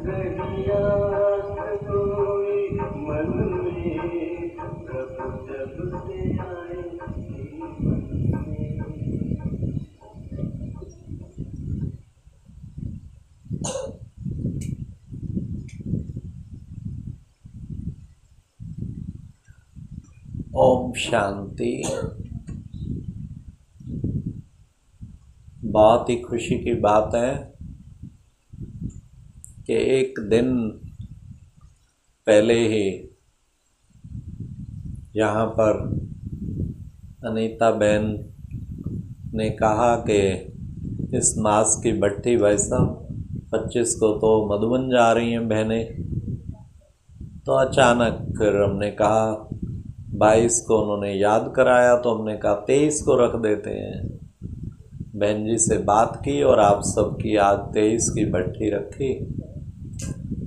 रहिया कोई मन में, प्रभु जब से आए मन में। ओम शांति। बहुत ही खुशी की बात है कि एक दिन पहले ही यहाँ पर अनीता बहन ने कहा कि इस मास की भट्टी भाई साहब 25 को तो मधुबन जा रही हैं बहनें। तो अचानक फिर हमने कहा 22 को उन्होंने याद कराया, तो हमने कहा 23 को रख देते हैं। बहन जी से बात की और आप सबकी आज 23 की भट्टी रखी।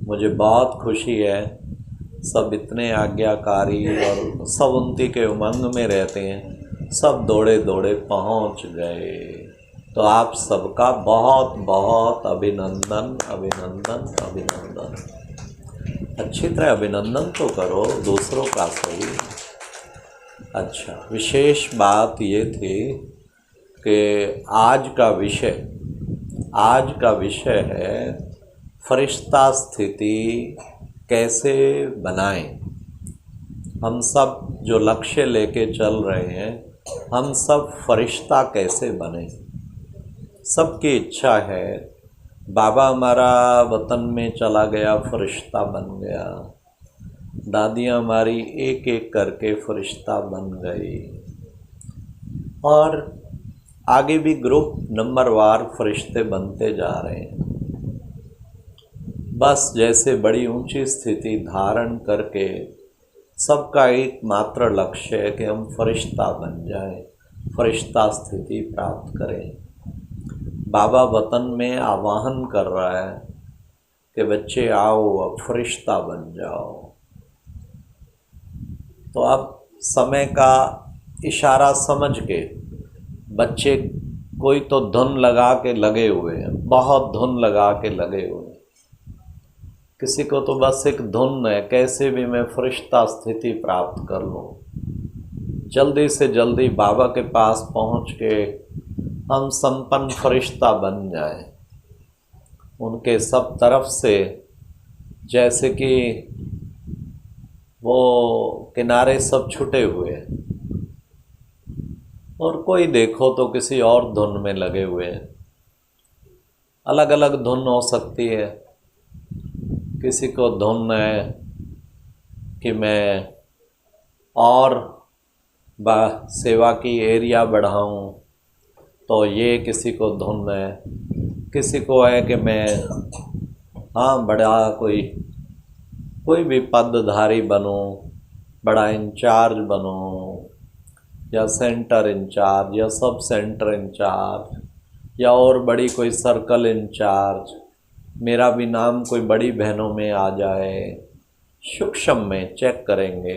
मुझे बहुत खुशी है, सब इतने आज्ञाकारी और सब उनती के उमंग में रहते हैं, सब दौड़े दौड़े पहुंच गए। तो आप सबका बहुत बहुत अभिनंदन अभिनंदन अभिनंदन। अच्छी तरह अभिनंदन तो करो, दूसरों का सही। अच्छा, विशेष बात ये थी कि आज का विषय है फरिश्ता स्थिति कैसे बनाएं। हम सब जो लक्ष्य लेके चल रहे हैं, हम सब फरिश्ता कैसे बने। सबकी इच्छा है, बाबा हमारा वतन में चला गया, फरिश्ता बन गया। दादियाँ हमारी एक एक करके फरिश्ता बन गई, और आगे भी ग्रुप नंबरवार फरिश्ते बनते जा रहे हैं। बस जैसे बड़ी ऊंची स्थिति धारण करके सबका एक मात्र लक्ष्य है कि हम फरिश्ता बन जाएं, फरिश्ता स्थिति प्राप्त करें। बाबा वतन में आह्वान कर रहा है कि बच्चे आओ, अब फरिश्ता बन जाओ। तो अब समय का इशारा समझ के बच्चे कोई तो धुन लगा के लगे हुए हैं, बहुत धुन लगा के लगे हुए हैं। किसी को तो बस एक धुन है, कैसे भी मैं फरिश्ता स्थिति प्राप्त कर लूँ, जल्दी से जल्दी बाबा के पास पहुँच के हम संपन्न फरिश्ता बन जाएं। उनके सब तरफ से जैसे कि वो किनारे सब छुटे हुए हैं, और कोई देखो तो किसी और धुन में लगे हुए हैं। अलग अलग धुन हो सकती है। किसी को धुन है कि मैं और सेवा की एरिया बढ़ाऊं, तो ये किसी को धुन है। किसी को है कि मैं बड़ा कोई भी पदधारी बनूं, बड़ा इंचार्ज बनूं, या सेंटर इंचार्ज, या सब सेंटर इंचार्ज, या और बड़ी कोई सर्कल इंचार्ज, मेरा भी नाम कोई बड़ी बहनों में आ जाए। सूक्ष्म में चेक करेंगे,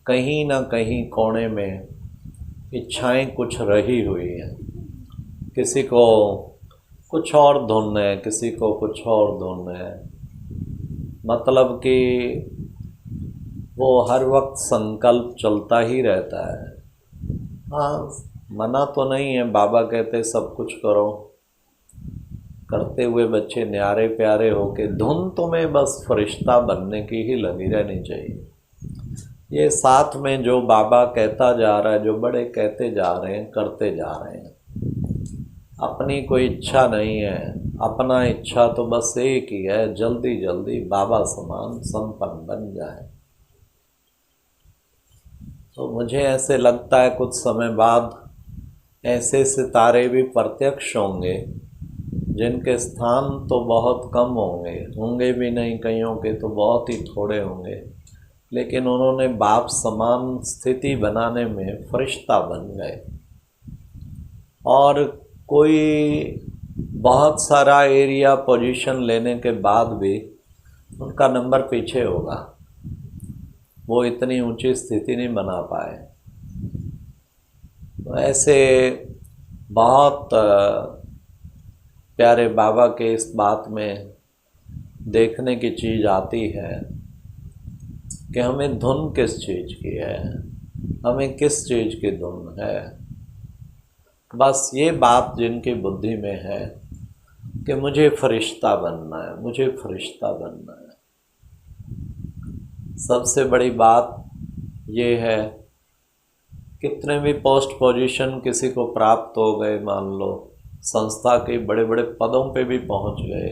कहीं ना कहीं कोने में इच्छाएं कुछ रही हुई हैं। किसी को कुछ और धुन है, किसी को कुछ और धुन है। मतलब कि वो हर वक्त संकल्प चलता ही रहता है। हाँ, मना तो नहीं है, बाबा कहते सब कुछ करो। करते हुए बच्चे न्यारे प्यारे होके, धुन तुम्हें बस फरिश्ता बनने की ही लगी रहनी चाहिए। ये साथ में जो बाबा कहता जा रहा है, जो बड़े कहते जा रहे हैं, करते जा रहे हैं। अपनी कोई इच्छा नहीं है, अपना इच्छा तो बस एक ही है, जल्दी जल्दी बाबा समान संपन्न बन जाए। तो मुझे ऐसे लगता है कुछ समय बाद ऐसे सितारे भी प्रत्यक्ष होंगे जिनके स्थान तो बहुत कम होंगे भी नहीं, कईयों के तो बहुत ही थोड़े होंगे, लेकिन उन्होंने बाप समान स्थिति बनाने में फरिश्ता बन गए। और कोई बहुत सारा एरिया पोजीशन लेने के बाद भी उनका नंबर पीछे होगा, वो इतनी ऊंची स्थिति नहीं बना पाए। तो ऐसे बहुत प्यारे बाबा के इस बात में देखने की चीज़ आती है कि हमें धुन किस चीज़ की है, हमें किस चीज़ की धुन है। बस ये बात जिनकी बुद्धि में है कि मुझे फरिश्ता बनना है, मुझे फरिश्ता बनना है। सबसे बड़ी बात ये है, कितने भी पोस्ट पोजीशन किसी को प्राप्त हो गए, मान लो संस्था के बड़े बड़े पदों पे भी पहुंच गए,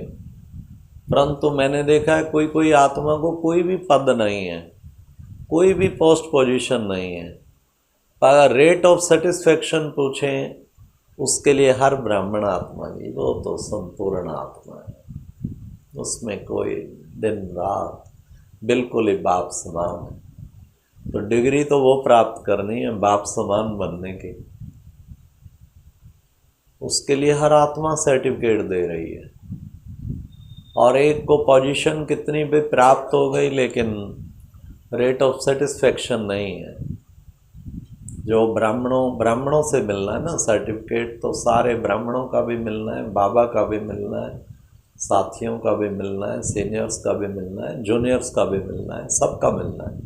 परंतु मैंने देखा है कोई कोई आत्मा को कोई भी पद नहीं है, कोई भी पोस्ट पोजीशन नहीं है, पर रेट ऑफ सेटिस्फेक्शन पूछें उसके लिए हर ब्राह्मण आत्मा की, वो तो संपूर्ण आत्मा है, उसमें कोई दिन रात बिल्कुल ही बाप समान है। तो डिग्री तो वो प्राप्त करनी है बाप समान बनने की, उसके लिए हर आत्मा सर्टिफिकेट दे रही है। और एक को पोजीशन कितनी भी प्राप्त हो गई, लेकिन रेट ऑफ सेटिस्फेक्शन नहीं है। जो ब्राह्मणों से मिलना है ना सर्टिफिकेट, तो सारे ब्राह्मणों का भी मिलना है, बाबा का भी मिलना है, साथियों का भी मिलना है, सीनियर्स का भी मिलना है, जूनियर्स का भी मिलना है, सबका मिलना है।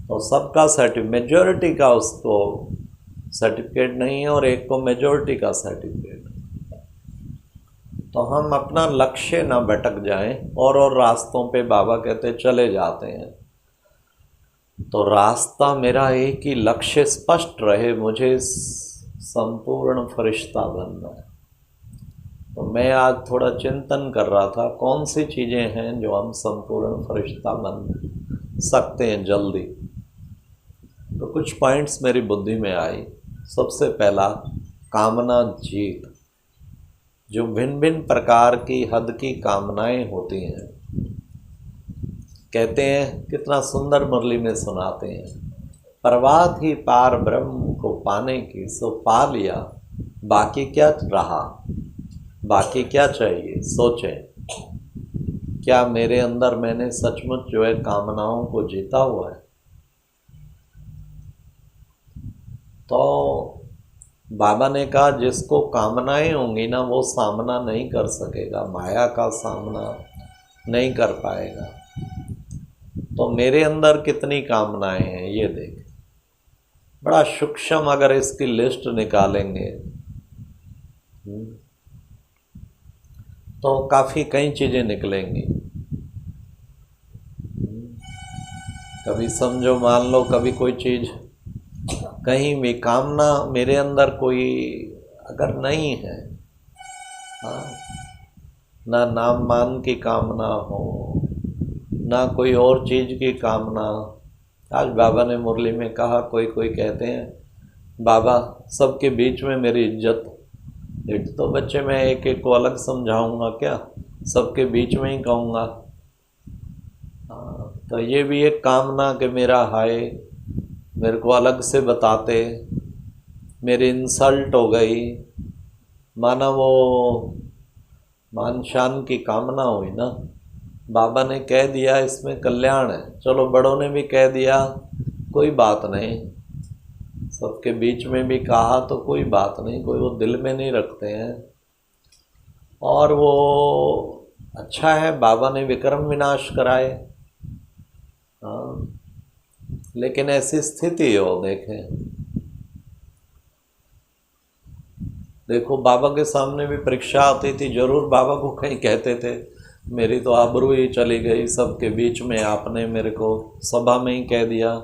तो सबका मेजॉरिटी का उसको सर्टिफिकेट नहीं है और एक को मेजॉरिटी का सर्टिफिकेट। तो हम अपना लक्ष्य ना भटक जाएं और रास्तों पे बाबा कहते चले जाते हैं। तो रास्ता मेरा एक ही लक्ष्य स्पष्ट रहे, मुझे संपूर्ण फरिश्ता बनना है। तो मैं आज थोड़ा चिंतन कर रहा था कौन सी चीज़ें हैं जो हम संपूर्ण फरिश्ता बन सकते हैं जल्दी। तो कुछ पॉइंट्स मेरी बुद्धि में आई। सबसे पहला, कामना जीत। जो भिन्न भिन्न प्रकार की हद की कामनाएं होती हैं, कहते हैं कितना सुंदर मुरली में सुनाते हैं, प्रवाद ही पार ब्रह्म को पाने की सो पा लिया, बाकी क्या रहा, बाकी क्या चाहिए सोचें। क्या मेरे अंदर मैंने सचमुच जो है कामनाओं को जीता हुआ है? तो बाबा ने कहा जिसको कामनाएं होंगी ना वो सामना नहीं कर सकेगा, माया का सामना नहीं कर पाएगा। तो मेरे अंदर कितनी कामनाएं हैं ये देख, बड़ा सूक्ष्म अगर इसकी लिस्ट निकालेंगे तो काफ़ी कई चीज़ें निकलेंगी। कभी समझो, मान लो कभी कोई चीज़, कहीं भी कामना मेरे अंदर कोई अगर नहीं है, हाँ, ना नाम मान की कामना हो, ना कोई और चीज़ की कामना। आज बाबा ने मुरली में कहा, कोई कोई कहते हैं बाबा सबके बीच में मेरी इज्जत। तो बच्चे मैं एक एक को अलग समझाऊंगा क्या, सबके बीच में ही कहूँगा। तो ये भी एक कामना कि मेरा हाय मेरे को अलग से बताते, मेरी इंसल्ट हो गई, माना वो मान शान की कामना हुई ना। बाबा ने कह दिया इसमें कल्याण है, चलो बड़ों ने भी कह दिया कोई बात नहीं, सबके बीच में भी कहा तो कोई बात नहीं, कोई वो दिल में नहीं रखते हैं। और वो अच्छा है, बाबा ने विक्रम विनाश कराए, हाँ, लेकिन ऐसी स्थिति हो, देखो बाबा के सामने भी परीक्षा आती थी, जरूर बाबा को कहीं कहते थे मेरी तो आबरू ही चली गई, सबके बीच में आपने मेरे को सभा में ही कह दिया।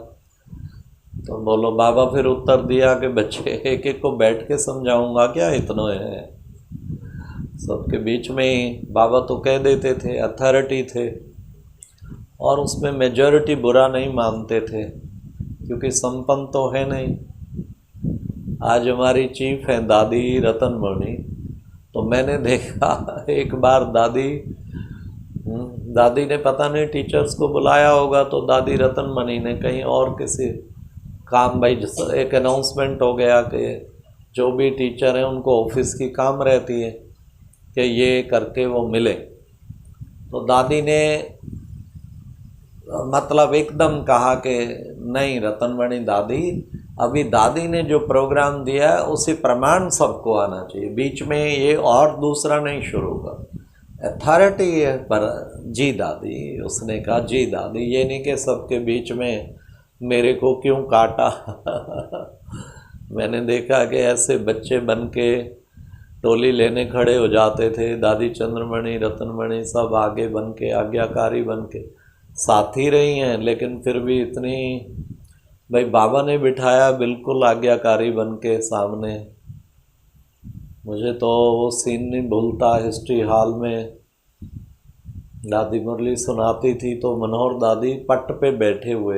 तो बोलो बाबा फिर उत्तर दिया कि बच्चे एक एक को बैठ के समझाऊंगा क्या, इतना है सबके बीच में ही। बाबा तो कह देते थे, अथॉरिटी थे, और उसमें मेजॉरिटी बुरा नहीं मानते थे क्योंकि संपन्न तो है नहीं। आज हमारी चीफ है दादी रतनमणि, तो मैंने देखा एक बार दादी ने पता नहीं टीचर्स को बुलाया होगा, तो दादी रतनमणि ने कहीं और किसी काम, भाई एक अनाउंसमेंट हो गया कि जो भी टीचर हैं उनको ऑफिस की काम रहती है कि ये करके वो मिले। तो दादी ने मतलब एकदम कहा कि नहीं रतनमणि दादी, अभी दादी ने जो प्रोग्राम दिया है उसी प्रमाण सबको आना चाहिए, बीच में ये और दूसरा नहीं शुरू कर। अथॉरिटी है। पर जी दादी, उसने कहा जी दादी, ये नहीं कि सबके बीच में मेरे को क्यों काटा। मैंने देखा कि ऐसे बच्चे बन के टोली लेने खड़े हो जाते थे, दादी चंद्रमणि रत्नमणि सब आगे बन के, आज्ञाकारी बन के साथी रही हैं, लेकिन फिर भी इतनी, भाई बाबा ने बिठाया बिल्कुल आज्ञाकारी बन के सामने। मुझे तो वो सीन नहीं भूलता, हिस्ट्री हॉल में दादी मुरली सुनाती थी तो मनोहर दादी पट पे बैठे हुए,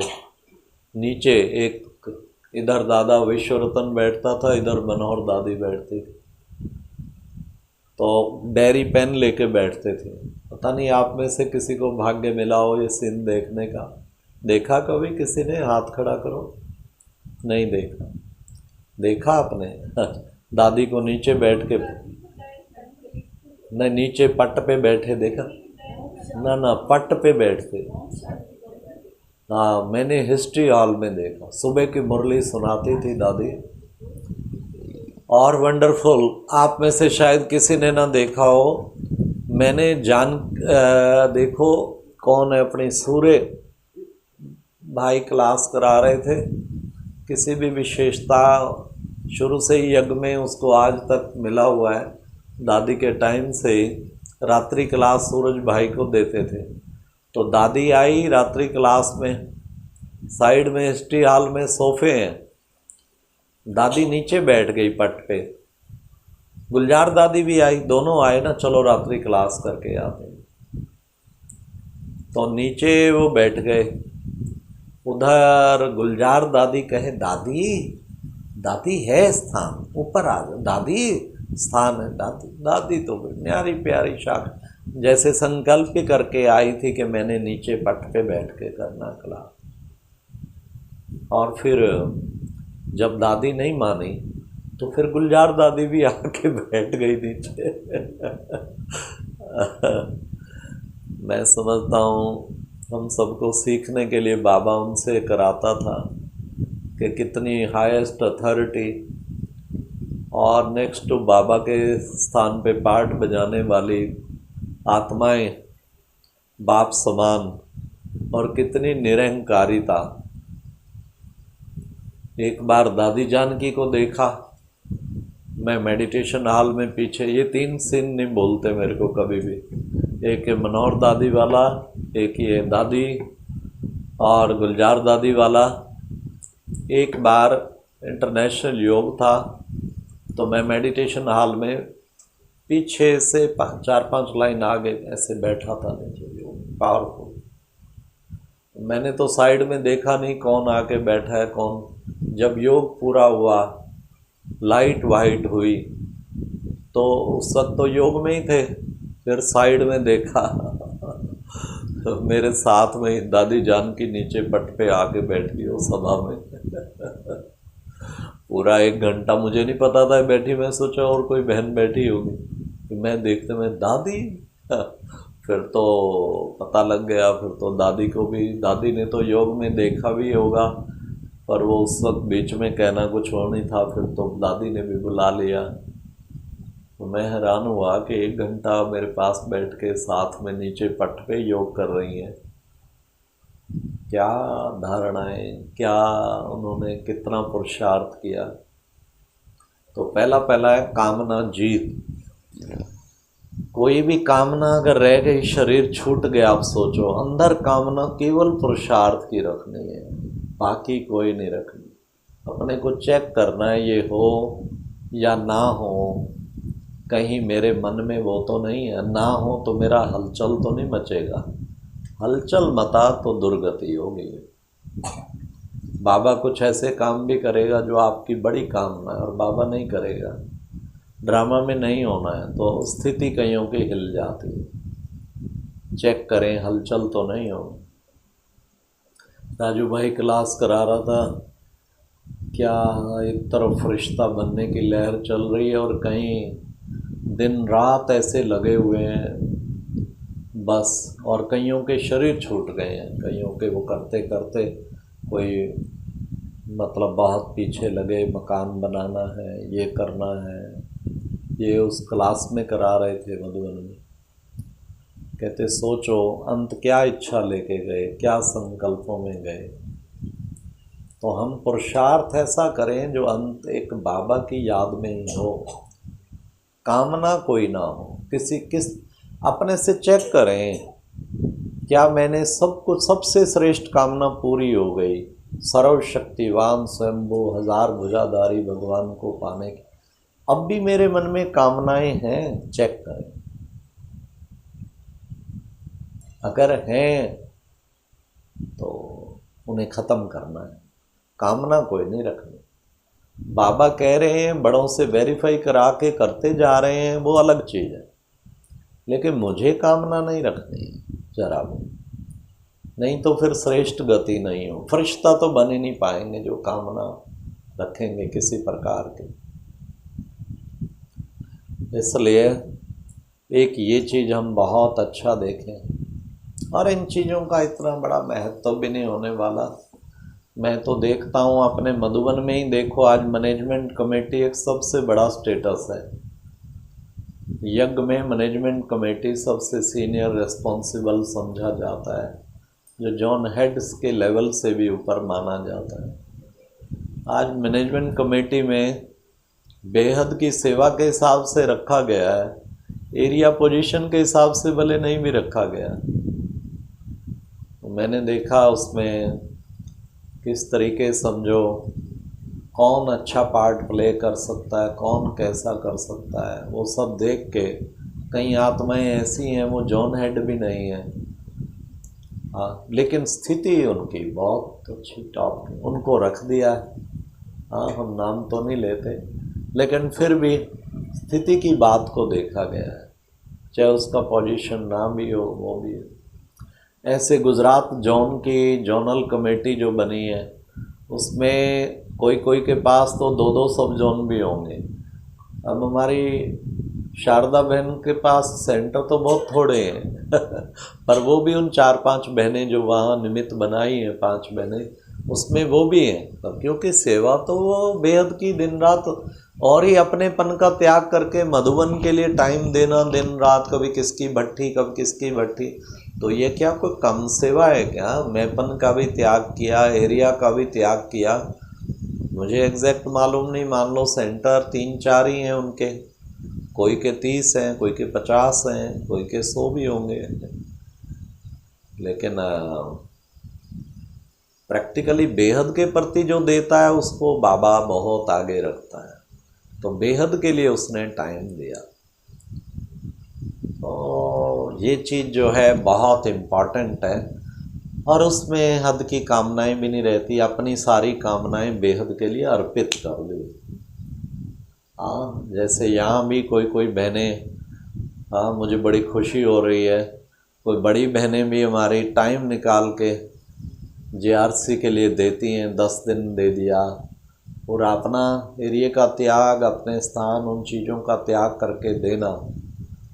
नीचे एक, इधर दादा विश्वरतन बैठता था, इधर मनोहर दादी बैठती थी, तो डायरी पेन लेके बैठते थे। पता नहीं आप में से किसी को भाग्य मिला हो ये सीन देखने का। देखा कभी किसी ने? हाथ खड़ा करो। नहीं देखा? देखा आपने? दादी को नीचे बैठ के, नहीं नीचे पट पे बैठे देखा? ना पट पे बैठते। हाँ, मैंने हिस्ट्री हॉल में देखा, सुबह की मुरली सुनाती थी दादी, और वंडरफुल। आप में से शायद किसी ने ना देखा हो, मैंने देखो कौन है, अपनी सूर्य भाई क्लास करा रहे थे, किसी भी विशेषता शुरू से ही यज्ञ में उसको आज तक मिला हुआ है, दादी के टाइम से ही रात्रि क्लास सूरज भाई को देते थे। तो दादी आई रात्रि क्लास में, साइड में हिस्ट्री हॉल में सोफे हैं, दादी नीचे बैठ गई पट पे, गुलजार दादी भी आई, दोनों आए ना, चलो रात्रि क्लास करके आते हैं, तो नीचे वो बैठ गए। उधर गुलजार दादी कहे, दादी दादी है स्थान, ऊपर आ जाओ दादी, स्थान है दादी। दादी तो न्यारी प्यारी शाख, जैसे संकल्प ही करके आई थी कि मैंने नीचे पट पे बैठ के करना क्लास। और फिर जब दादी नहीं मानी तो फिर गुलजार दादी भी आके बैठ गई नीचे। मैं समझता हूँ हम सबको सीखने के लिए बाबा उनसे कराता था कि कितनी हाईएस्ट अथॉरिटी, और नेक्स्ट टू बाबा के स्थान पे पाठ बजाने वाली आत्माएं बाप समान, और कितनी निरहंकारिता। एक बार दादी जानकी को देखा मैं मेडिटेशन हॉल में पीछे, ये 3 सीन नहीं बोलते मेरे को कभी भी, एक है मनोहर दादी वाला, एक ये दादी और गुलजार दादी वाला। एक बार इंटरनेशनल योग था तो मैं मेडिटेशन हॉल में पीछे से 4-5 लाइन आगे ऐसे बैठा था नीचे, योग पावरफुल। मैंने तो साइड में देखा नहीं कौन आके बैठा है कौन। जब योग पूरा हुआ, लाइट वाइट हुई, तो उस वक्त तो योग में ही थे, फिर साइड में देखा तो मेरे साथ में ही दादी जानकी नीचे पट पे आके बैठी हो सभा में। पूरा 1 घंटा मुझे नहीं पता था बैठी, मैं सोचा और कोई बहन बैठी होगी, मैं देखते में दादी। फिर तो पता लग गया, फिर तो दादी को भी, दादी ने तो योग में देखा भी होगा, पर वो उस वक्त बीच में कहना कुछ और नहीं था, फिर तो दादी ने भी बुला लिया। तो मैं हैरान हुआ कि 1 घंटा मेरे पास बैठ के साथ में नीचे पट पे योग कर रही हैं। क्या धारणाएं, क्या उन्होंने कितना पुरुषार्थ किया। तो पहला है कामना जीत। कोई भी कामना अगर रह गई, शरीर छूट गया, आप सोचो, अंदर कामना केवल पुरुषार्थ की रखनी है, बाकी कोई नहीं रखनी। अपने को चेक करना है, ये हो या ना हो, कहीं मेरे मन में वो तो नहीं है, ना हो तो मेरा हलचल तो नहीं मचेगा, हलचल मता तो दुर्गति होगी। बाबा कुछ ऐसे काम भी करेगा जो आपकी बड़ी कामना है और बाबा नहीं करेगा, ड्रामा में नहीं होना है, तो स्थिति कईयों की हिल जाती है। चेक करें हलचल तो नहीं हो। राजू भाई क्लास करा रहा था, क्या एक तरफ रिश्ता बनने की लहर चल रही है और कहीं दिन रात ऐसे लगे हुए हैं बस, और कईयों के शरीर छूट गए हैं, कईयों के वो करते करते कोई मतलब बहुत पीछे लगे, मकान बनाना है, ये करना है। ये उस क्लास में करा रहे थे मधुबन में, कहते सोचो अंत क्या इच्छा लेके गए, क्या संकल्पों में गए। तो हम पुरुषार्थ ऐसा करें जो अंत एक बाबा की याद में ही हो, कामना कोई ना हो। किस अपने से चेक करें, क्या मैंने सब कुछ, सबसे श्रेष्ठ कामना पूरी हो गई, सर्वशक्तिवान स्वयंभू हजार भुजाधारी भगवान को पाने की। अब भी मेरे मन में कामनाएं हैं, चेक करें। अगर हैं तो उन्हें ख़त्म करना है, कामना कोई नहीं रखनी। बाबा कह रहे हैं बड़ों से वेरीफाई करा के करते जा रहे हैं, वो अलग चीज़ है, लेकिन मुझे कामना नहीं रखनी है जरा भी, नहीं तो फिर श्रेष्ठ गति नहीं हो। फरिश्ता तो बन ही नहीं पाएंगे जो कामना रखेंगे किसी प्रकार की। इसलिए एक ये चीज़ हम बहुत अच्छा देखें, और इन चीज़ों का इतना बड़ा महत्व भी नहीं होने वाला। मैं तो देखता हूँ अपने मधुबन में ही, देखो आज मैनेजमेंट कमेटी एक सबसे बड़ा स्टेटस है। यज्ञ में मैनेजमेंट कमेटी सबसे सीनियर रिस्पॉन्सिबल समझा जाता है, जो जॉन हेड्स के लेवल से भी ऊपर माना जाता है। आज मैनेजमेंट कमेटी में बेहद की सेवा के हिसाब से रखा गया है, एरिया पोजीशन के हिसाब से भले नहीं भी रखा गया। तो मैंने देखा उसमें किस तरीके समझो कौन अच्छा पार्ट प्ले कर सकता है, कौन कैसा कर सकता है, वो सब देख के कई आत्माएं ऐसी हैं वो जॉन हेड भी नहीं है, हाँ, लेकिन स्थिति उनकी बहुत अच्छी टॉप की, उनको रख दिया है। हाँ, हम नाम तो नहीं लेते, लेकिन फिर भी स्थिति की बात को देखा गया है, चाहे उसका पोजीशन ना भी हो वो भी है। ऐसे गुजरात जोन की जोनल कमेटी जो बनी है, उसमें कोई कोई के पास तो 2-2 सब जोन भी होंगे। अब हमारी शारदा बहन के पास सेंटर तो बहुत थोड़े हैं पर वो भी उन 4-5 बहनें जो वहाँ निमित्त बनाई हैं, 5 बहनें, उसमें वो भी हैं। पर क्योंकि सेवा तो वो बेहद की, दिन रात, और ही अपनेपन का त्याग करके मधुबन के लिए टाइम देना दिन रात, कभी किसकी भट्ठी कभी किसकी भट्ठी, तो ये क्या कोई कम सेवा है क्या? मैंपन का भी त्याग किया, एरिया का भी त्याग किया। मुझे एग्जैक्ट मालूम नहीं, मान लो सेंटर 3-4 ही हैं उनके, कोई के 30 हैं, कोई के 50 हैं, कोई के 100 भी होंगे, लेकिन प्रैक्टिकली बेहद के प्रति जो देता है उसको बाबा बहुत आगे रखता है। तो बेहद के लिए उसने टाइम दिया। तो ये चीज़ जो है बहुत इम्पॉर्टेंट है, और उसमें हद की कामनाएं भी नहीं रहती, अपनी सारी कामनाएं बेहद के लिए अर्पित कर दी। हाँ, जैसे यहाँ भी कोई बहनें, हाँ मुझे बड़ी खुशी हो रही है, कोई बड़ी बहनें भी हमारी टाइम निकाल के JRC के लिए देती हैं, 10 दिन दे दिया, और अपना एरिया का त्याग, अपने स्थान, उन चीज़ों का त्याग करके देना,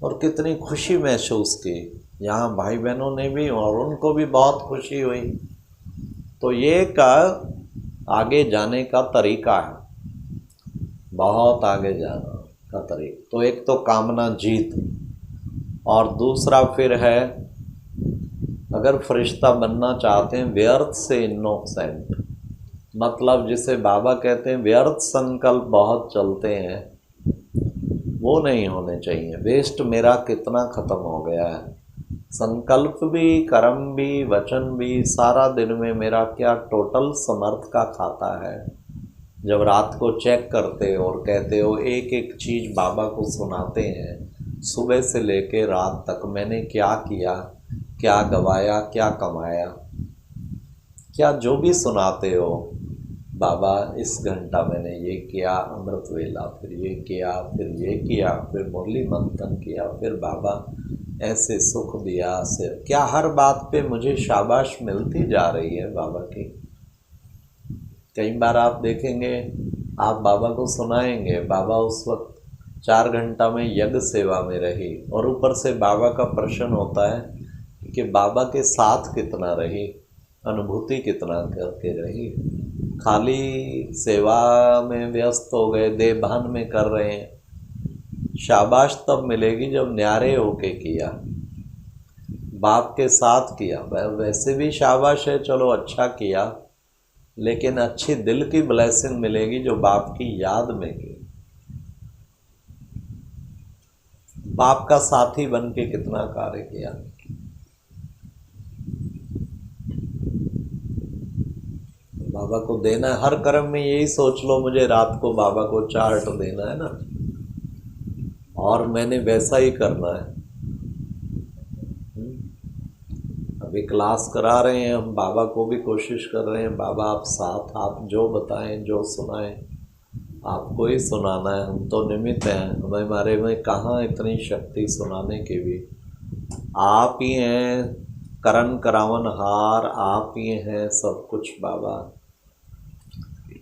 और कितनी खुशी महसूस की यहाँ भाई बहनों ने भी, और उनको भी बहुत खुशी हुई। तो ये का आगे जाने का तरीका है, बहुत आगे जाना का तरीका। तो एक तो कामना जीत, और दूसरा फिर है अगर फरिश्ता बनना चाहते हैं व्यर्थ से इनोसेंट, मतलब जिसे बाबा कहते हैं व्यर्थ संकल्प बहुत चलते हैं, वो नहीं होने चाहिए। वेस्ट मेरा कितना ख़त्म हो गया है, संकल्प भी, कर्म भी, वचन भी, सारा दिन में मेरा क्या टोटल समर्थ का खाता है। जब रात को चेक करते हो और कहते हो एक एक चीज़ बाबा को सुनाते हैं, सुबह से लेके रात तक मैंने क्या किया, क्या गवाया, क्या कमाया, क्या जो भी सुनाते हो, बाबा इस घंटा मैंने ये किया, अमृत वेला, फिर ये किया, फिर ये किया, फिर मुरली मंथन किया, फिर बाबा ऐसे सुख दिया, सिर क्या हर बात पे मुझे शाबाश मिलती जा रही है बाबा की। कई बार आप देखेंगे, आप बाबा को सुनाएंगे, बाबा उस वक्त 4 घंटा में यज्ञ सेवा में रही, और ऊपर से बाबा का प्रश्न होता है कि बाबा के साथ कितना रही, अनुभूति कितना करके रही। खाली सेवा में व्यस्त हो गए, देवभान में कर रहे हैं, शाबाश तब मिलेगी जब न्यारे होके किया। बाप के साथ किया, वैसे भी शाबाश है, चलो अच्छा किया, लेकिन अच्छी दिल की ब्लेसिंग मिलेगी जो बाप की याद में की। बाप का साथी बन के कितना कार्य किया। बाबा को देना है, हर कर्म में यही सोच लो मुझे रात को बाबा को चार्ट देना है ना, और मैंने वैसा ही करना है। अभी क्लास करा रहे हैं हम, बाबा को भी कोशिश कर रहे हैं, बाबा आप साथ, आप जो बताएं जो सुनाएं आपको ही सुनाना है, हम तो निमित्त हैं, हमारे में कहाँ इतनी शक्ति सुनाने की भी। आप ही हैं करण करावन हार, आप ही हैं सब कुछ बाबा।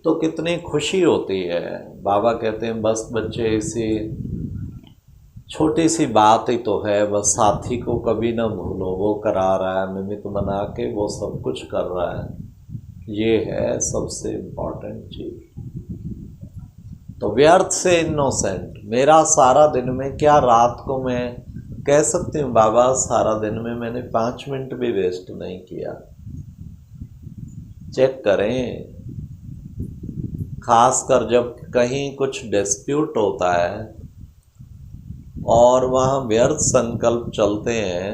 तो कितनी खुशी होती है। बाबा कहते हैं बस बच्चे इसी छोटी सी बात ही तो है, बस साथी को कभी ना भूलो, वो करा रहा है, निमित्त बना के वो सब कुछ कर रहा है, ये है सबसे इम्पोर्टेंट चीज़। तो व्यर्थ से इनोसेंट, मेरा सारा दिन में क्या, रात को मैं कह सकती हूँ बाबा सारा दिन में मैंने 5 मिनट भी वेस्ट नहीं किया। चेक करें, खासकर जब कहीं कुछ डिस्प्यूट होता है और वहाँ व्यर्थ संकल्प चलते हैं,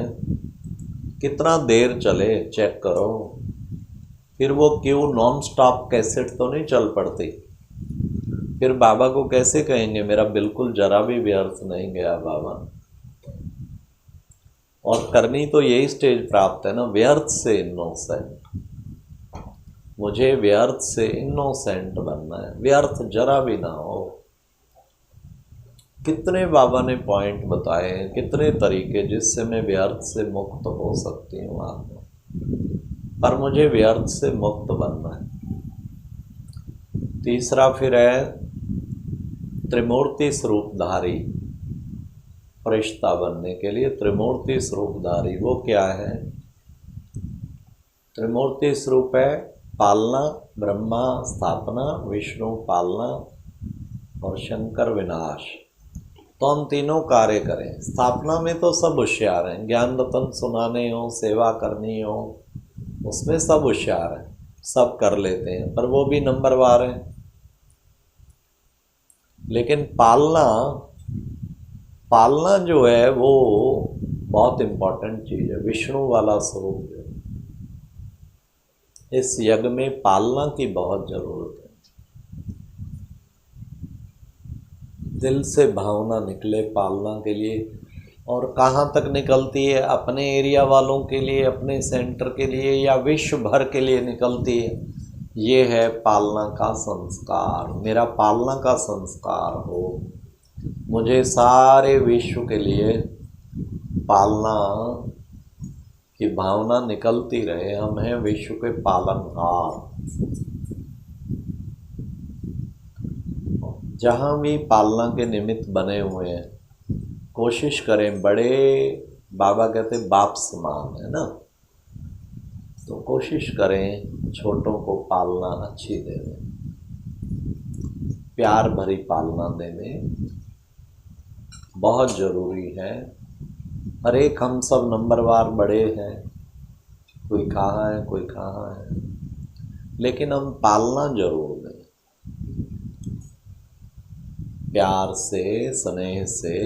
कितना देर चले चेक करो, फिर वो क्यों नॉन स्टॉप कैसेट तो नहीं चल पड़ती। फिर बाबा को कैसे कहेंगे मेरा बिल्कुल जरा भी व्यर्थ नहीं गया बाबा। और करनी तो यही स्टेज प्राप्त है ना, व्यर्थ से इनोसेंट। मुझे व्यर्थ से इनोसेंट बनना है, व्यर्थ जरा भी ना हो। कितने बाबा ने पॉइंट बताए हैं, कितने तरीके जिससे मैं व्यर्थ से मुक्त हो सकती हूँ आत्मा, पर मुझे व्यर्थ से मुक्त बनना है। तीसरा फिर है त्रिमूर्ति स्वरूपधारी, फरिश्ता बनने के लिए त्रिमूर्ति स्वरूपधारी। वो क्या है? त्रिमूर्ति स्वरूप है पालना, ब्रह्मा स्थापना, विष्णु पालना और शंकर विनाश। तो हम तीनों कार्य करें। स्थापना में तो सब होशियार हैं, ज्ञान रतन सुनाने हो, सेवा करनी हो, उसमें सब होशियार हैं, सब कर लेते हैं, पर वो भी नंबरवार हैं। लेकिन पालना जो है वो बहुत इम्पोर्टेंट चीज़ है, विष्णु वाला स्वरूप है। इस यज्ञ में पालना की बहुत जरूरत है। दिल से भावना निकले पालना के लिए, और कहाँ तक निकलती है? अपने एरिया वालों के लिए, अपने सेंटर के लिए, या विश्व भर के लिए निकलती है। ये है पालना का संस्कार। मेरा पालना का संस्कार हो, मुझे सारे विश्व के लिए पालना की भावना निकलती रहे। हम हैं विश्व के पालनहार। जहाँ भी पालना के निमित्त बने हुए हैं, कोशिश करें, बड़े बाबा कहते बाप समान है ना, तो कोशिश करें छोटों को पालना अच्छी देने, प्यार भरी पालना देने बहुत ज़रूरी है। हर एक हम सब नंबरवार बड़े हैं, कोई कहाँ है कोई कहाँ है, लेकिन हम पालना जरूर दें, प्यार से, स्नेह से,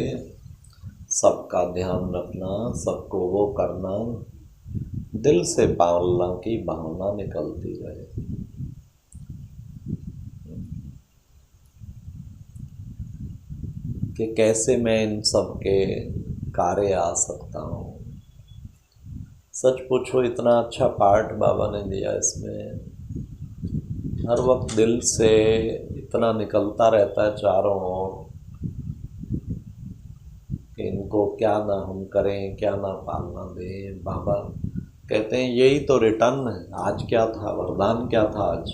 सबका ध्यान रखना, सबको वो करना, दिल से पालना की भावना निकलती रहे। कि कैसे मैं इन सब के कार्य आ सकता हूँ। सच पूछो इतना अच्छा पार्ट बाबा ने दिया, इसमें हर वक्त दिल से इतना निकलता रहता है चारों ओर कि इनको क्या ना हम करें, क्या ना पालना दें। बाबा कहते हैं यही तो रिटर्न है। आज क्या था वरदान, क्या था आज?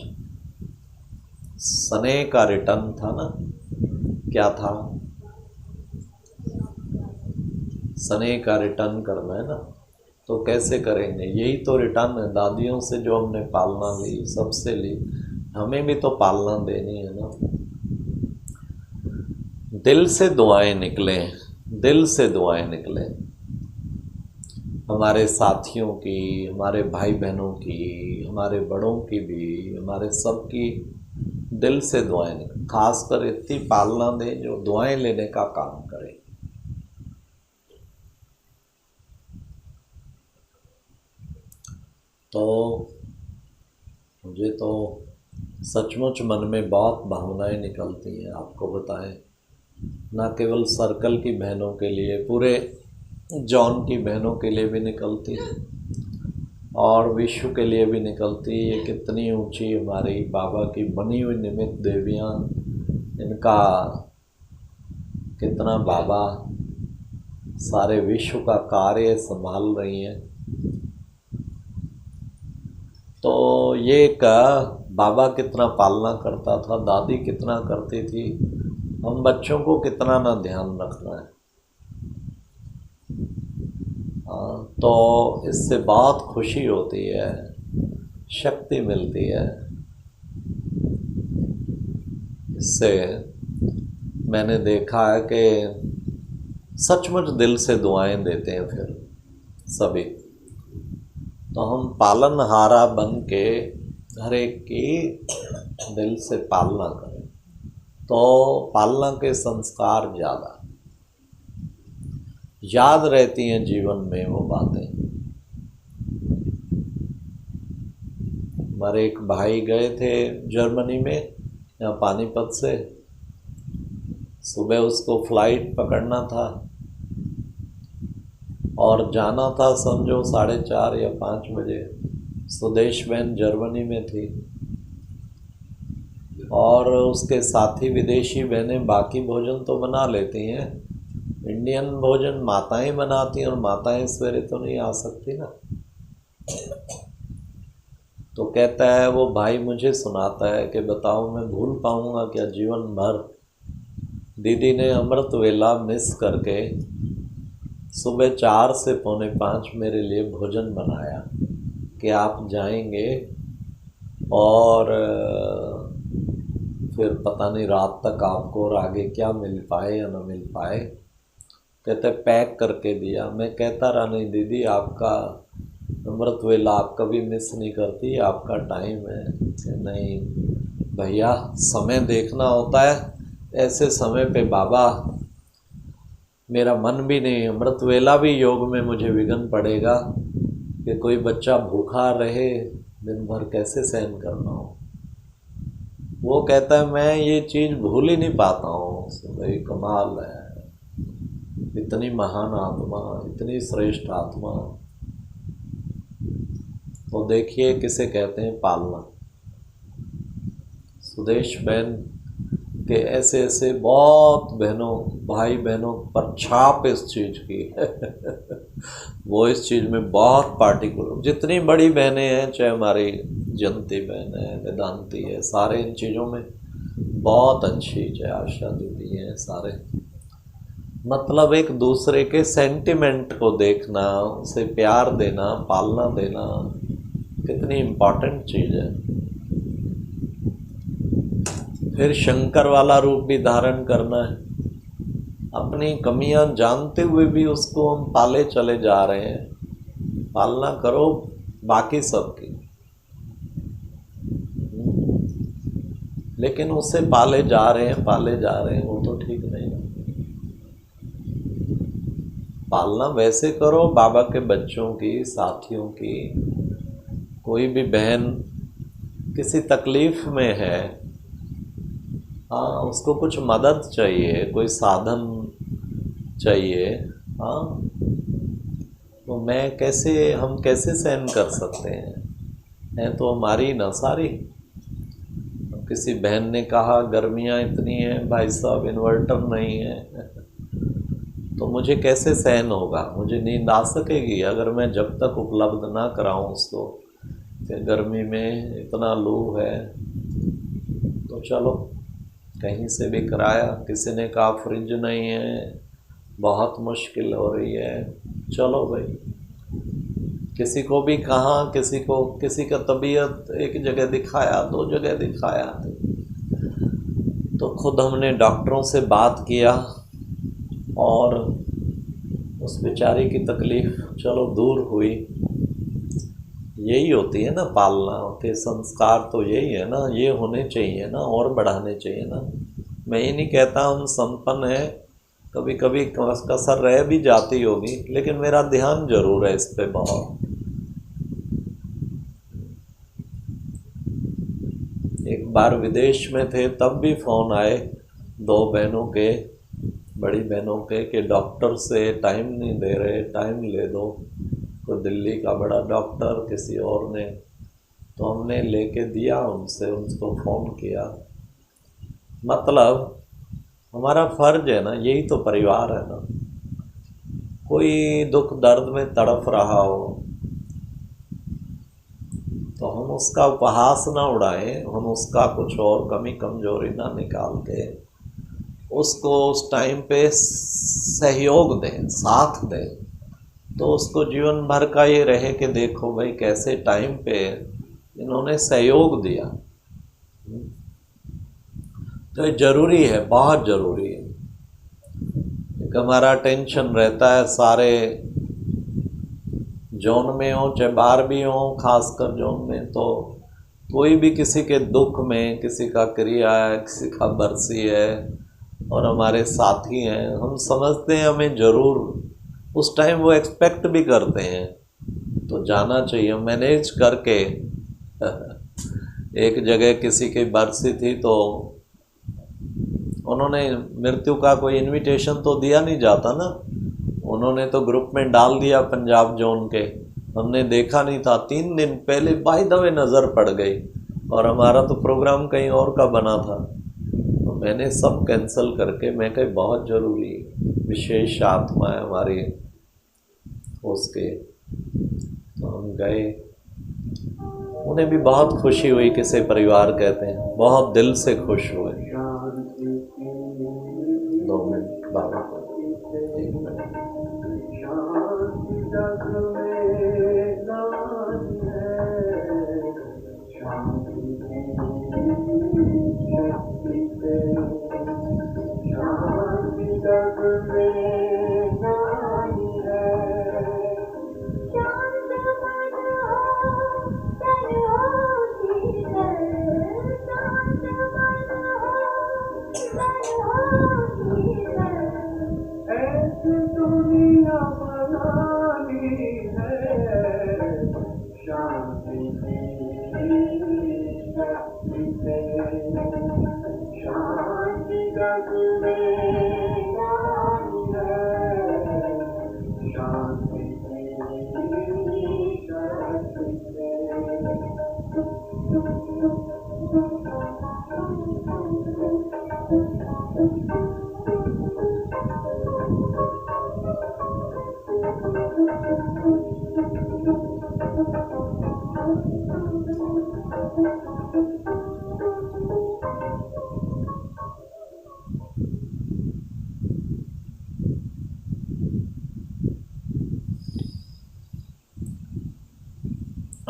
स्नेह का रिटर्न था ना। क्या था? स्नेह का रिटर्न करना है ना। तो कैसे करेंगे? यही तो रिटर्न है। दादियों से जो हमने पालना ली, सबसे ली, हमें भी तो पालना देनी है ना। दिल से दुआएं निकलें, दिल से दुआएं निकलें। हमारे साथियों की, हमारे भाई बहनों की, हमारे बड़ों की भी, हमारे सबकी दिल से दुआएं लें। खासकर इतनी पालना दें जो दुआएं लेने का काम करे। तो मुझे तो सचमुच मन में बहुत भावनाएं निकलती हैं, आपको बताएं। ना केवल सर्कल की बहनों के लिए, पूरे जॉन की बहनों के लिए भी निकलती है और विश्व के लिए भी निकलती है। ये कितनी ऊंची हमारी बाबा की बनी हुई निमित्त देवियाँ, इनका कितना बाबा सारे विश्व का कार्य संभाल रही हैं। तो ये का बाबा कितना पालना करता था, दादी कितना करती थी, हम बच्चों को कितना ना ध्यान रखना है। तो इससे बहुत खुशी होती है, शक्ति मिलती है। इससे मैंने देखा है कि सचमुच दिल से दुआएं देते हैं फिर सभी। तो हम पालनहारा बन के हर एक की दिल से पालना करें, तो पालना के संस्कार ज़्यादा याद रहती हैं जीवन में वो बातें। हमारे एक भाई गए थे जर्मनी में, यहाँ पानीपत से। सुबह उसको फ्लाइट पकड़ना था और जाना था समझो 4:30 या 5 बजे। सुदेश बहन जर्मनी में थी और उसके साथी विदेशी बहनें बाकी भोजन तो बना लेती हैं, इंडियन भोजन माताएं बनाती हैं, और माताएं सवेरे तो नहीं आ सकती ना। तो कहता है वो भाई, मुझे सुनाता है कि बताओ मैं भूल पाऊंगा क्या जीवन भर। दीदी ने अमृत वेला मिस करके सुबह 4 से 4:45 मेरे लिए भोजन बनाया कि आप जाएंगे और फिर पता नहीं रात तक आपको और आगे क्या मिल पाए या ना मिल पाए। कहते पैक करके दिया। मैं कहता रहा, नहीं दीदी आपका अमृत वेला आप कभी मिस नहीं करती, आपका टाइम है। कि नहीं भैया, समय देखना होता है, ऐसे समय पे बाबा मेरा मन भी नहीं, अमृत वेला भी योग में मुझे विघ्न पड़ेगा कि कोई बच्चा भूखा रहे दिन भर, कैसे सहन करना हो। वो कहता है मैं ये चीज़ भूल ही नहीं पाता हूँ। भाई कमाल है, इतनी महान आत्मा, इतनी श्रेष्ठ आत्मा। तो देखिए किसे कहते हैं पालना। सुदेश बहन के ऐसे ऐसे बहुत बहनों भाई बहनों पर छाप इस चीज़ की वो इस चीज़ में बहुत पार्टिकुलर। जितनी बड़ी बहनें हैं, चाहे हमारी जयंती बहन है, वेदांती है, सारे इन चीज़ों में बहुत अच्छी, चाहे आशा दीदी है, सारे मतलब एक दूसरे के सेंटिमेंट को देखना, उसे प्यार देना, पालना देना कितनी इम्पॉर्टेंट चीज़ है। फिर शंकर वाला रूप भी धारण करना है। अपनी कमियां जानते हुए भी उसको हम पाले चले जा रहे हैं। पालना करो बाकी सबकी, लेकिन उससे पाले जा रहे हैं वो तो ठीक नहीं है। पालना वैसे करो बाबा के बच्चों की, साथियों की। कोई भी बहन किसी तकलीफ में है, हाँ उसको कुछ मदद चाहिए, कोई साधन चाहिए, हाँ तो हम कैसे सहन कर सकते हैं तो हमारी ना सारी। किसी बहन ने कहा गर्मियाँ इतनी हैं भाई साहब, इन्वर्टर नहीं है तो मुझे कैसे सहन होगा, मुझे नींद आ सकेगी अगर मैं जब तक उपलब्ध ना कराऊं उसको। फिर गर्मी में इतना लू है, तो चलो कहीं से भी कराया। किसी ने कहा फ्रिज नहीं है, बहुत मुश्किल हो रही है, चलो भाई। किसी को भी कहा, किसी का तबीयत एक जगह दिखाया, 2 जगह दिखाया, तो खुद हमने डॉक्टरों से बात किया और उस बेचारी की तकलीफ चलो दूर हुई। यही होती है ना पालना के संस्कार, तो यही है ना, ये होने चाहिए ना, और बढ़ाने चाहिए ना। मैं ये नहीं कहता हम संपन्न हैं, कभी कभी कसर रह भी जाती होगी, लेकिन मेरा ध्यान जरूर है इस पे बहुत। एक बार विदेश में थे तब भी फ़ोन आए 2 बहनों के, बड़ी बहनों के, कि डॉक्टर से टाइम नहीं दे रहे, टाइम ले दो। तो दिल्ली का बड़ा डॉक्टर किसी और ने, तो हमने लेके दिया उनसे, उनको फ़ोन किया। मतलब हमारा फ़र्ज है ना, यही तो परिवार है ना। कोई दुख दर्द में तड़प रहा हो तो हम उसका उपहास ना उड़ाएं, हम उसका कुछ और कमी कमजोरी ना निकाल के उसको उस टाइम पे सहयोग दें, साथ दें, तो उसको जीवन भर का ये रहे कि देखो भाई कैसे टाइम पे इन्होंने सहयोग दिया। तो ये ज़रूरी है, बहुत ज़रूरी है। एक हमारा टेंशन रहता है सारे जोन में हो चाहे बाहर भी हो, खासकर जोन में, तो कोई भी किसी के दुख में, किसी का क्रिया है, किसी का बरसी है और हमारे साथी हैं, हम समझते हैं हमें ज़रूर उस टाइम वो एक्सपेक्ट भी करते हैं, तो जाना चाहिए मैनेज करके। एक जगह किसी की बरसी थी तो उन्होंने, मृत्यु का कोई इनविटेशन तो दिया नहीं जाता ना, उन्होंने तो ग्रुप में डाल दिया पंजाब जोन के, हमने देखा नहीं था। 3 दिन पहले बाय द वे नज़र पड़ गई और हमारा तो प्रोग्राम कहीं और का बना था, तो मैंने सब कैंसिल करके, मैं कही बहुत ज़रूरी विशेष आत्मा है हमारी उसके, तो हम गए। उन्हें भी बहुत खुशी हुई, किसी परिवार कहते हैं, बहुत दिल से खुश हुए। 2 मिनट बाबा, 1 मिनट।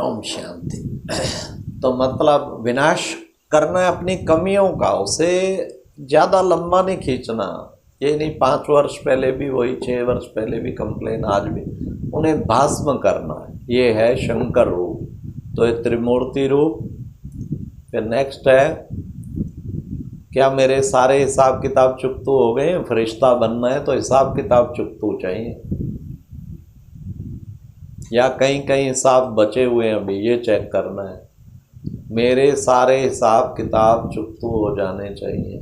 ओम शांति। तो मतलब विनाश करना है अपनी कमियों का, उसे ज़्यादा लंबा नहीं खींचना। ये नहीं 5 वर्ष पहले भी वही, 6 वर्ष पहले भी कंप्लेन, आज भी, उन्हें भस्म करना है। ये है शंकर रूप, तो ये त्रिमूर्ति रूप। फिर नेक्स्ट है, क्या मेरे सारे हिसाब किताब चुकतू हो गए? फरिश्ता बनना है तो हिसाब किताब चुकतू चाहिए, या कहीं कहीं हिसाब बचे हुए हैं अभी, ये चेक करना है। मेरे सारे हिसाब किताब चुकतू हो जाने चाहिए।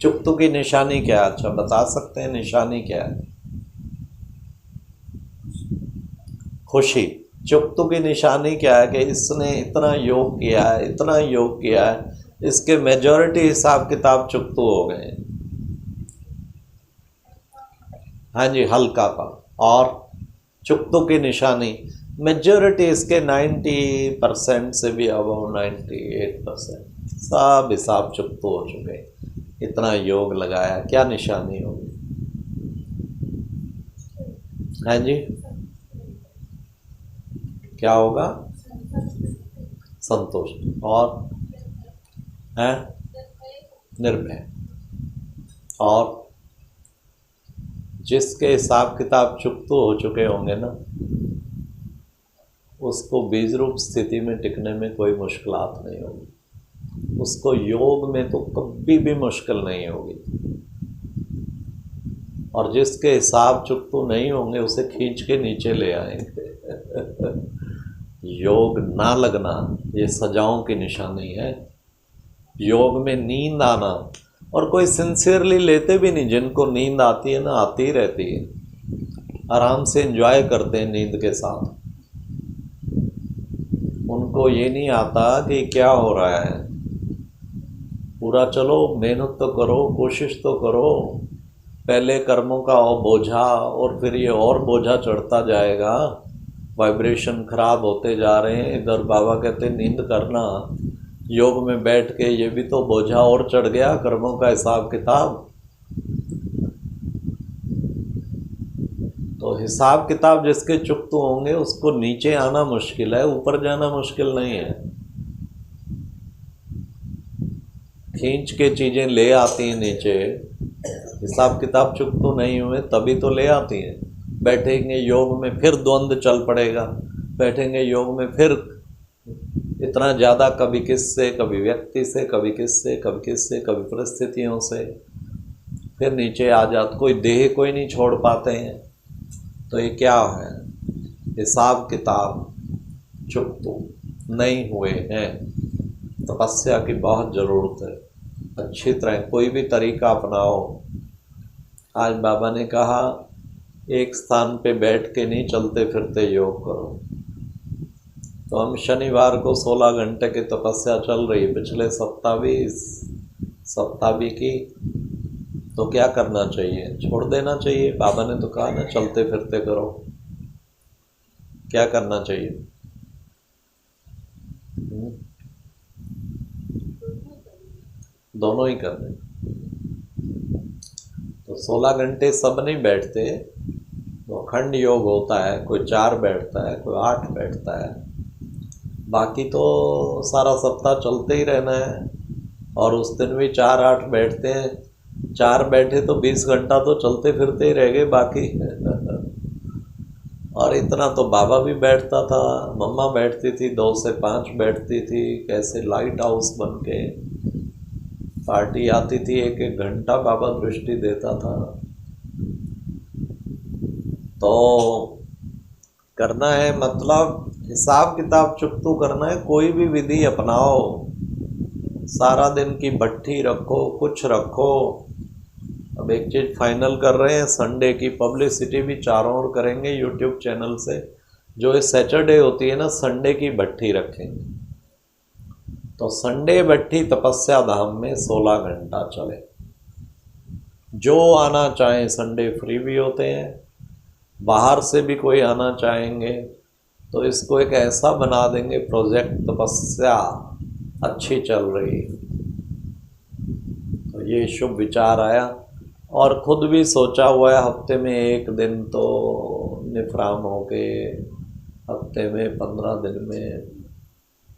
चुकतू की निशानी क्या है? अच्छा बता सकते हैं निशानी क्या है? खुशी। चुकतू की निशानी क्या है? कि इसने इतना योग किया है, इतना योग किया है, इसके मेजॉरिटी हिसाब किताब चुकतू हो गए। हाँ जी, हल्का पा। और चुकतू की निशानी, मेजॉरिटी इसके 90% से भी अब 98% सब हिसाब चुकतू हो चुके। इतना योग लगाया, क्या निशानी होगी? हाँ जी, क्या होगा? संतुष्ट। और है निर्भय। और जिसके हिसाब किताब चुकतो हो चुके होंगे ना, उसको बीज रूप स्थिति में टिकने में कोई मुश्किलात नहीं होगी, उसको योग में तो कभी भी मुश्किल नहीं होगी। और जिसके हिसाब चुकतो नहीं होंगे उसे खींच के नीचे ले आएंगे। योग ना लगना ये सजाओं की निशानी है। योग में नींद आना, और कोई सिंसियरली लेते भी नहीं, जिनको नींद आती है ना, आती रहती है, आराम से एंजॉय करते हैं नींद के साथ। उनको ये नहीं आता कि क्या हो रहा है, पूरा चलो, मेहनत तो करो, कोशिश तो करो, पहले कर्मों का और बोझा, और फिर ये और बोझा चढ़ता जाएगा, वाइब्रेशन खराब होते जा रहे हैं। इधर बाबा कहते नींद करना, योग में बैठ के ये भी तो बोझा और चढ़ गया, कर्मों का हिसाब किताब। तो हिसाब किताब जिसके चुकते होंगे उसको नीचे आना मुश्किल है, ऊपर जाना मुश्किल नहीं है। खींच के चीज़ें ले आती हैं नीचे, हिसाब किताब चुकते नहीं हुए तभी तो ले आती हैं। बैठेंगे योग में फिर द्वंद्व चल पड़ेगा, बैठेंगे योग में फिर इतना ज़्यादा, कभी किससे, कभी व्यक्ति से, कभी किससे, कभी किससे, कभी परिस्थितियों से, फिर नीचे आ जाते, कोई देह कोई नहीं छोड़ पाते हैं। तो ये क्या है, हिसाब किताब चुकतो नहीं हुए हैं। तपस्या की बहुत ज़रूरत है, अच्छी तरह कोई भी तरीका अपनाओ। आज बाबा ने कहा एक स्थान पे बैठ के नहीं, चलते फिरते योग करो। तो हम शनिवार को 16 घंटे की तपस्या चल रही, पिछले सप्ताह भी की। तो क्या करना चाहिए, छोड़ देना चाहिए। बाबा ने तो कहा ना चलते फिरते करो, क्या करना चाहिए? दोनों ही करने। तो 16 घंटे सब नहीं बैठते, तो अखंड योग होता है, कोई 4 बैठता है, कोई 8 बैठता है, बाकी तो सारा सप्ताह चलते ही रहना है। और उस दिन भी 4-8 बैठते हैं, 4 बैठे तो 20 घंटा तो चलते फिरते ही रह गए बाकी। और इतना तो बाबा भी बैठता था, मम्मा बैठती थी, 2 से 5 बैठती थी, कैसे लाइट हाउस बन के पार्टी आती थी, 1-1 घंटा बाबा दृष्टि देता था। तो करना है, मतलब हिसाब किताब चुकतू करना है। कोई भी विधि अपनाओ, सारा दिन की भट्ठी रखो, कुछ रखो। अब एक चीज़ फाइनल कर रहे हैं, संडे की पब्लिसिटी भी चारों ओर करेंगे यूट्यूब चैनल से। जो ये सैटरडे होती है ना, संडे की भट्ठी रखेंगे। तो संडे भट्ठी तपस्या धाम में 16 घंटा चले। जो आना चाहें, संडे फ्री भी होते हैं, बाहर से भी कोई आना चाहेंगे तो इसको एक ऐसा बना देंगे प्रोजेक्ट, तपस्या अच्छी चल रही। तो ये शुभ विचार आया, और खुद भी सोचा हुआ है हफ्ते में 1 दिन तो निफ्राम होके, हफ्ते में 15 दिन में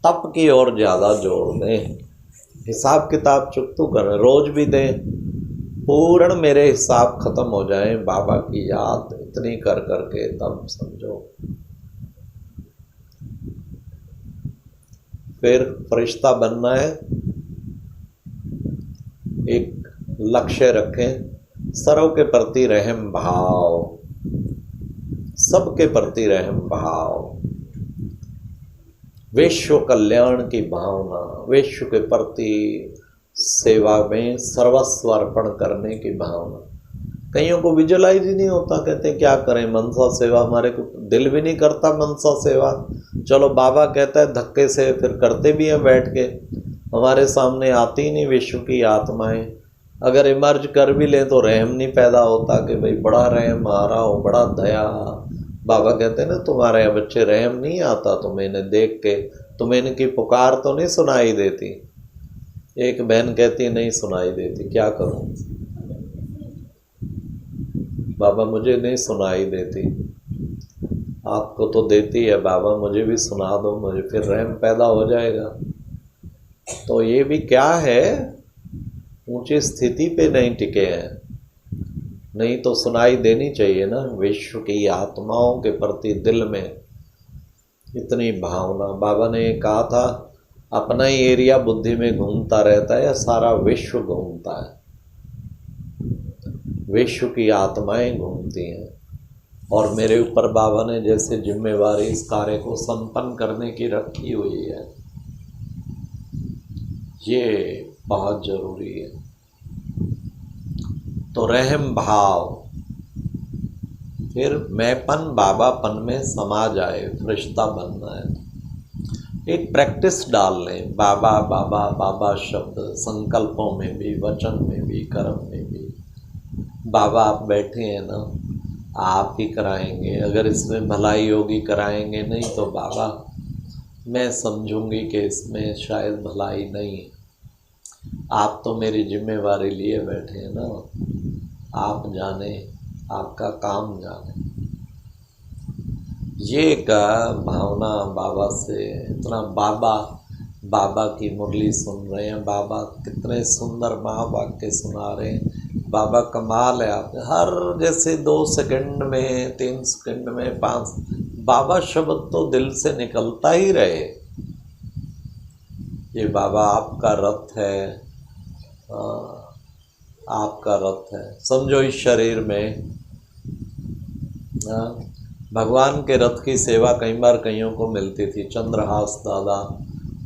तप की ओर ज़्यादा जोर दें। हिसाब किताब चुकतू करें, रोज भी दें, पूर्ण मेरे हिसाब खत्म हो जाए बाबा की याद इतनी कर करके, तब समझो। फिर फरिश्ता बनना है, एक लक्ष्य रखें, सर्व के प्रति रहम भाव, सबके प्रति रहम भाव, विश्व कल्याण की भावना, विश्व के प्रति सेवा में सर्वस्व अर्पण करने की भावना। कईयों को विजुअलाइज ही नहीं होता, कहते हैं क्या करें मनसा सेवा, हमारे को दिल भी नहीं करता मनसा सेवा। चलो बाबा कहता है धक्के से, फिर करते भी हैं बैठ के, हमारे सामने आती ही नहीं विश्व की आत्माएं। अगर इमर्ज कर भी लें तो रहम नहीं पैदा होता कि भाई बड़ा रहम आ रहा हो, बड़ा दया। बाबा कहते हैं ना तुम्हारे बच्चे रहम नहीं आता तुम्हें इन्हें देख के, तुम्हें इनकी पुकार तो नहीं सुनाई देती। एक बहन कहती नहीं सुनाई देती, क्या करूं बाबा, मुझे नहीं सुनाई देती। आपको तो देती है बाबा, मुझे भी सुना दो, मुझे फिर रहम पैदा हो जाएगा। तो ये भी क्या है, ऊंची स्थिति पे नहीं टिके हैं, नहीं तो सुनाई देनी चाहिए ना। विश्व की आत्माओं के प्रति दिल में इतनी भावना। बाबा ने ये कहा था, अपना ही एरिया बुद्धि में घूमता रहता है या सारा विश्व घूमता है? विश्व की आत्माएं घूमती हैं। और मेरे ऊपर बाबा ने जैसे जिम्मेवारी इस कार्य को संपन्न करने की रखी हुई है, ये बहुत जरूरी है। तो रहम भाव, फिर मैंपन बाबापन में समा जाए, फरिश्ता बनना है। एक प्रैक्टिस डाल लें, बाबा बाबा बाबा शब्द संकल्पों में भी, वचन में भी, कर्म में भी। बाबा आप बैठे हैं ना, आप ही कराएंगे। अगर इसमें भलाई होगी कराएंगे, नहीं तो बाबा मैं समझूंगी कि इसमें शायद भलाई नहीं है। आप तो मेरी जिम्मेवारी लिए बैठे हैं ना, आप जाने, आपका काम जाने। ये का भावना बाबा से इतना। बाबा बाबा की मुरली सुन रहे हैं, बाबा कितने सुंदर महावाक्य सुना रहे हैं। बाबा कमाल है। आप हर जैसे 2 सेकंड में, 3 सेकंड में, 5 बाबा शब्द तो दिल से निकलता ही रहे। ये बाबा आपका रथ है, आपका रथ है। समझो इस शरीर में भगवान के रथ की सेवा कई बार कईयों को मिलती थी। चंद्रहास दादा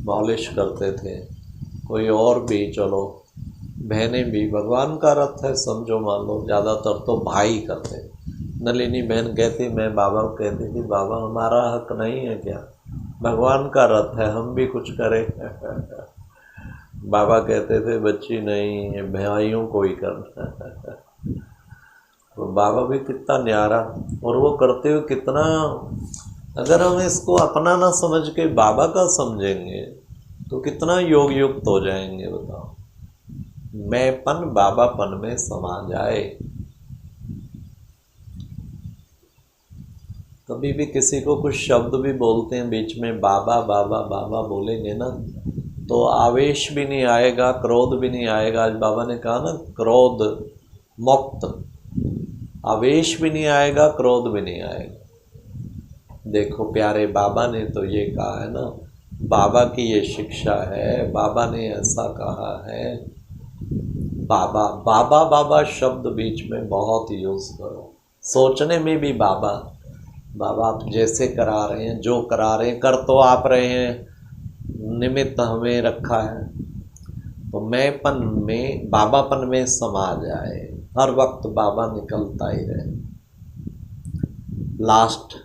मॉलिश करते थे, कोई और भी, चलो बहनें भी। भगवान का रथ है समझो, मान लो ज़्यादातर तो भाई करते। नलिनी बहन कहती, मैं बाबा को कहती थी, बाबा हमारा हक नहीं है क्या? भगवान का रथ है, हम भी कुछ करें। बाबा कहते थे, बच्ची नहीं, ये भाइयों को ही करना। तो बाबा भी कितना न्यारा, और वो करते हुए कितना। अगर हम इसको अपना ना समझ के बाबा का समझेंगे तो कितना योग युक्त हो जाएंगे, बताओ। मैंपन बाबापन में समा जाए। कभी भी किसी को कुछ शब्द भी बोलते हैं बीच में, बाबा बाबा बाबा बोलेंगे ना, तो आवेश भी नहीं आएगा, क्रोध भी नहीं आएगा। आज बाबा ने कहा ना, क्रोध मुक्त। आवेश भी नहीं आएगा, क्रोध भी नहीं आएगा। देखो प्यारे बाबा ने तो ये कहा है ना, बाबा की ये शिक्षा है, बाबा ने ऐसा कहा है। बाबा बाबा बाबा शब्द बीच में बहुत यूज़ करो। सोचने में भी बाबा बाबा आप जैसे करा रहे हैं, जो करा रहे हैं, कर तो आप रहे हैं, निमित्त हमें रखा है। तो मैंपन में बाबापन में समा जाए, हर वक्त बाबा निकलता ही रहे। लास्ट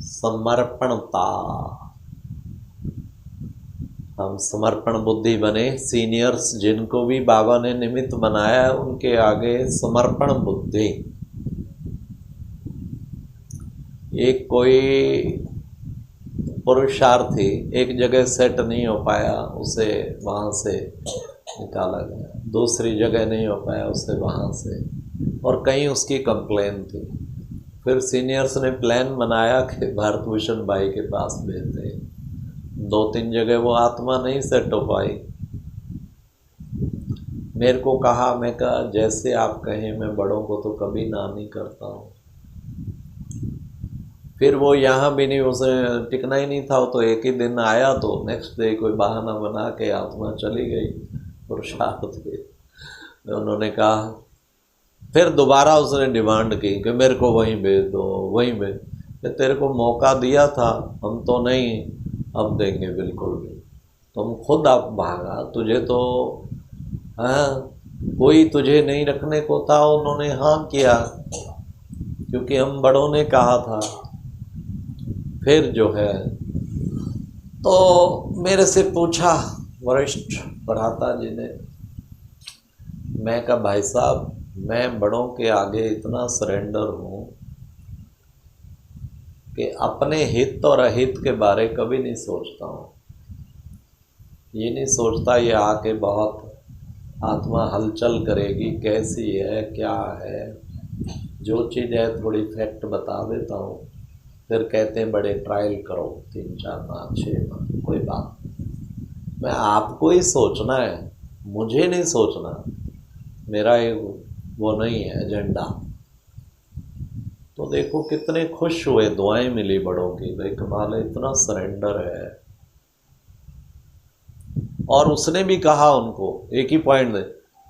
समर्पणता। हम समर्पण बुद्धि बने। सीनियर्स जिनको भी बाबा ने निमित्त बनाया है, उनके आगे समर्पण बुद्धि। एक कोई पुरुषार्थी एक जगह सेट नहीं हो पाया, उसे वहाँ से निकाला गया। दूसरी जगह नहीं हो पाया, उसे वहाँ से, और कहीं उसकी कंप्लेन थी। फिर सीनियर्स ने प्लान बनाया कि भारत भूषण भाई के पास भेजते। 2-3 जगह वो आत्मा नहीं सेट हो पाई। मेरे को कहा, मैं कहा जैसे आप कहें, मैं बड़ों को तो कभी ना नहीं करता हूँ। फिर वो यहाँ भी नहीं, उसे टिकना ही नहीं था। वो तो एक ही दिन आया, तो नेक्स्ट डे कोई बहाना बना के आत्मा चली गई पुरुषार्थ के। उन्होंने कहा, फिर दोबारा उसने डिमांड की कि मेरे को वहीं भेज दो, वहीं भेज। तेरे को मौका दिया था, हम तो नहीं अब देंगे बिल्कुल भी। तुम खुद आप भागा, तुझे तो कोई तुझे नहीं रखने को था, उन्होंने हाँ किया क्योंकि हम बड़ों ने कहा था। फिर जो है तो मेरे से पूछा वरिष्ठ भ्राता जी ने, मैं कहा भाई साहब, मैं बड़ों के आगे इतना सरेंडर हूँ कि अपने हित और अहित के बारे कभी नहीं सोचता हूँ। ये नहीं सोचता ये आके बहुत आत्मा हलचल करेगी, कैसी है, क्या है। जो चीज़ है थोड़ी फैक्ट बता देता हूँ। फिर कहते हैं बड़े ट्रायल करो, 3-4 माह 6 माह, कोई बात नहीं। मैं आपको ही सोचना है, मुझे नहीं सोचना। मेरा एक वो नहीं है एजेंडा। तो देखो कितने खुश हुए, दुआएं मिली बड़ों की, भाई कमाल है, इतना सरेंडर है। और उसने भी कहा उनको एक ही पॉइंट दे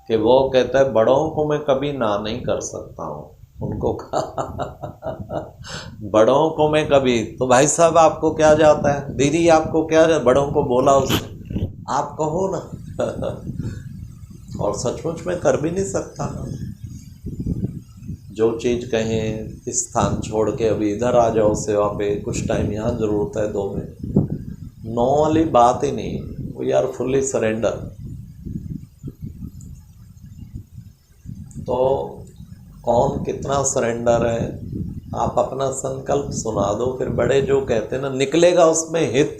कि वो कहता है बड़ों को मैं कभी ना नहीं कर सकता हूँ, उनको कहा बड़ों को मैं कभी, तो भाई साहब आपको क्या जाता है, दीदी आपको क्या जाता, बड़ों को बोला उसने, आप कहो ना और सचमुच में कर भी नहीं सकता ना। जो चीज़ कहें, इस स्थान छोड़ के अभी इधर आ जाओ सेवा पे, कुछ टाइम यहाँ ज़रूरत है 2 मिनट, नो वाली बात ही नहीं, वी आर फुल्ली सरेंडर। तो कौन कितना सरेंडर है, आप अपना संकल्प सुना दो, फिर बड़े जो कहते हैं ना, निकलेगा उसमें हित,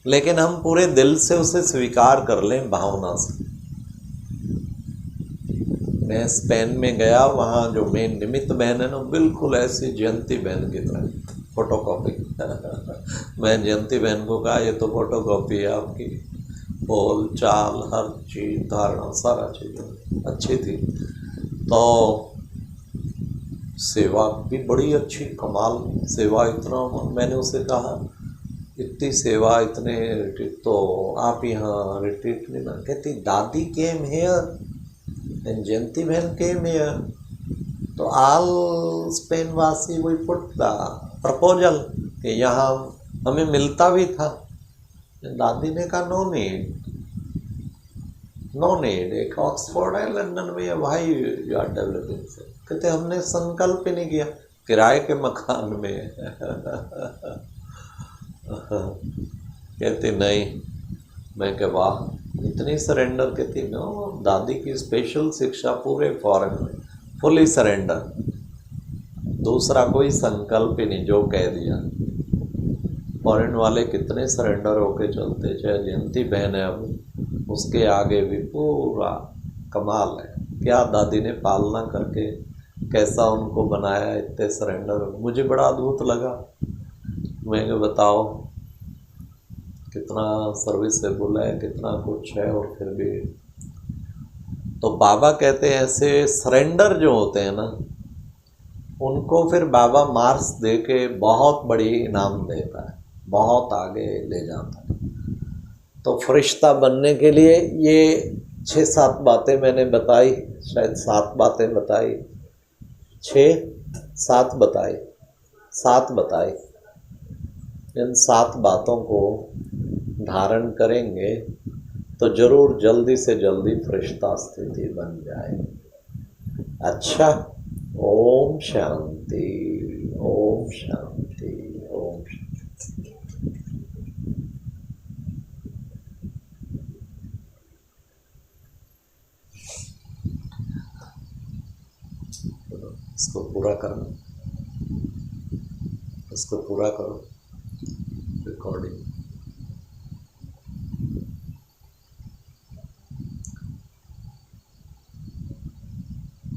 लेकिन हम पूरे दिल से उसे स्वीकार कर लें भावना से। मैं स्पेन में गया, वहाँ जो मेन निमित्त बहन है ना, बिल्कुल ऐसी जयंती बहन की तरह फोटोकॉपी मैं जयंती बहन को कहा ये तो फोटोकॉपी है आपकी, बोल चाल हर चीज़, धारणा, सारा चीज़ अच्छी थी। तो सेवा भी बड़ी अच्छी, कमाल सेवा, इतना मैंने उसे कहा इतनी सेवा, इतने रिट्रीट, तो आप यहाँ रिट्रीट में ना, कहती दादी केम हेयर एंड जयंती बहन केम हेयर, तो आल स्पेन वासी वही पुट द प्रपोजल कि यहाँ हमें मिलता भी था। दादी ने कहा नो नीड, नो नीड, एक ऑक्सफोर्ड है लंदन में, भाई यू आर डेवलपिंग से, कहते हमने संकल्प ही नहीं किया, किराए के मकान में कहते नहीं, मैं कह वाह इतनी सरेंडर, कहती नो, दादी की स्पेशल शिक्षा पूरे फॉरेन में, फुली सरेंडर, दूसरा कोई संकल्प ही नहीं, जो कह दिया। फॉरेन वाले कितने सरेंडर होके चलते, चाहे जयंती बहन है अब उसके आगे भी पूरा कमाल है, क्या दादी ने पालना करके कैसा उनको बनाया, इतने सरेंडर, मुझे बड़ा अद्भुत लगा। मैं बताओ कितना सर्विसेबल है, कितना कुछ है, और फिर भी तो बाबा कहते हैं ऐसे सरेंडर जो होते हैं ना, उनको फिर बाबा मार्क्स दे के बहुत बड़ी इनाम देता है, बहुत आगे ले जाता है। तो फरिश्ता बनने के लिए ये 6-7 बातें मैंने बताई, शायद 7 बातें बताई, 6-7 बताई, 7 बताई। इन 7 बातों को धारण करेंगे तो जरूर जल्दी से जल्दी फरिश्ता स्थिति बन जाए। अच्छा, ओम शांति, ओम शांति, ओम शांति। इसको पूरा करना, इसको पूरा करो रिकॉर्डिंग।